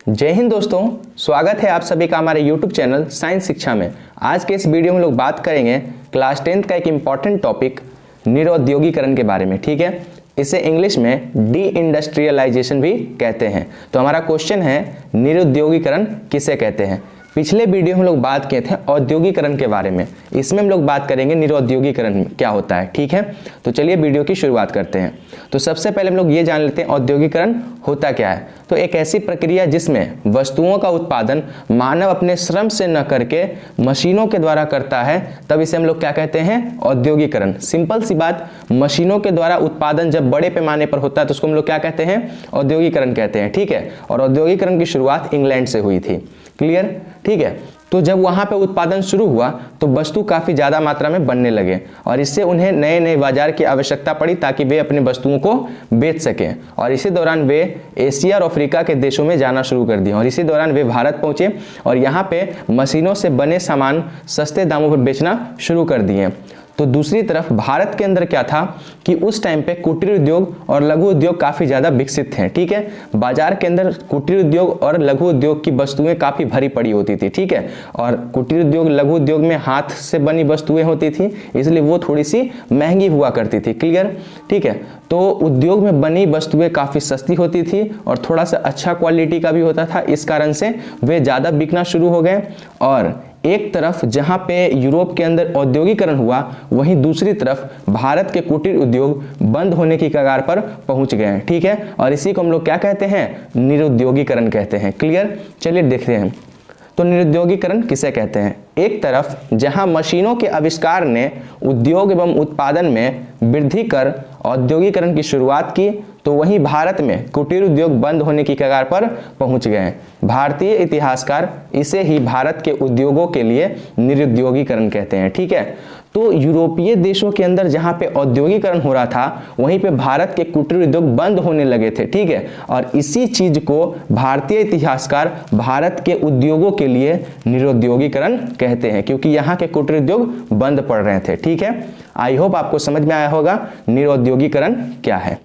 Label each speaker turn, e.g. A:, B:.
A: जय हिंद दोस्तों, स्वागत है आप सभी का हमारे YouTube चैनल साइंस शिक्षा में। आज के इस वीडियो में लोग बात करेंगे क्लास 10th का एक इम्पॉर्टेंट टॉपिक निरुद्योगीकरण के बारे में। ठीक है, इसे इंग्लिश में डी इंडस्ट्रियलाइजेशन भी कहते हैं। तो हमारा क्वेश्चन है निरुद्योगीकरण किसे कहते हैं। पिछले वीडियो में हम लोग बात किए थे औद्योगिकरण के बारे में, इसमें हम लोग बात करेंगे निरुद्योगीकरण क्या होता है। ठीक है, तो चलिए वीडियो की शुरुआत करते हैं। तो सबसे पहले हम लोग ये जान लेते हैं औद्योगिकरण होता क्या है। तो एक ऐसी प्रक्रिया जिसमें वस्तुओं का उत्पादन मानव अपने श्रम से न करके मशीनों के द्वारा करता है, तब इसे हम लोग क्या कहते हैं, औद्योगिकरण। सिंपल सी बात, मशीनों के द्वारा उत्पादन जब बड़े पैमाने पर होता है तो उसको हम लोग क्या कहते हैं, औद्योगिकरण कहते हैं। ठीक है, और औद्योगिकरण की शुरुआत इंग्लैंड से हुई थी। क्लियर, ठीक है। तो जब वहां पे उत्पादन शुरू हुआ तो वस्तु काफी ज्यादा मात्रा में बनने लगे और इससे उन्हें नए नए बाजार की आवश्यकता पड़ी ताकि वे अपने वस्तुओं को बेच सकें। और इसी दौरान वे एशिया और अफ्रीका के देशों में जाना शुरू कर दिया और इसी दौरान वे भारत पहुंचे और यहाँ पे मशीनों से बने सामान सस्ते दामों पर बेचना शुरू कर दिए। तो दूसरी तरफ भारत के अंदर क्या था कि उस टाइम पे कुटीर उद्योग और लघु उद्योग काफी ज्यादा विकसित थे। ठीक है, बाजार के अंदर कुटीर उद्योग और लघु उद्योग की वस्तुएं काफी भरी पड़ी होती थी। ठीक है, और कुटीर उद्योग लघु उद्योग में हाथ से बनी वस्तुएं होती थी, इसलिए वो थोड़ी सी महंगी हुआ करती थी। क्लियर, ठीक है। तो उद्योग में बनी वस्तुएं काफी सस्ती होती थी और थोड़ा सा अच्छा क्वालिटी का भी होता था, इस कारण से वे ज्यादा बिकना शुरू हो गए। और एक तरफ जहां पे यूरोप के अंदर औद्योगिकरण हुआ, वहीं दूसरी तरफ भारत के कुटीर उद्योग बंद होने की कगार पर पहुंच गए। ठीक है, और इसी को हम लोग क्या कहते हैं, निरुद्योगीकरण कहते हैं। क्लियर, चलिए देखते हैं तो निरुद्योगीकरण किसे कहते हैं। एक तरफ जहां मशीनों के आविष्कार ने उद्योग एवं उत्पादन में वृद्धि कर औद्योगिकरण की शुरुआत की, तो वहीं भारत में कुटीर उद्योग बंद होने की कगार पर पहुंच गए। भारतीय इतिहासकार इसे ही भारत के उद्योगों के लिए निरुद्योगीकरण कहते हैं। ठीक है, तो यूरोपीय देशों के अंदर जहां पे औद्योगिकरण हो रहा था, वहीं पे भारत के कुटीर उद्योग बंद होने लगे थे। ठीक है, और इसी चीज को भारतीय इतिहासकार भारत के उद्योगों के लिए निरुद्योगीकरण कहते हैं, क्योंकि यहाँ के कुटीर उद्योग बंद पड़ रहे थे। ठीक है, आई होप आपको समझ में आया होगा निरुद्योगीकरण क्या है।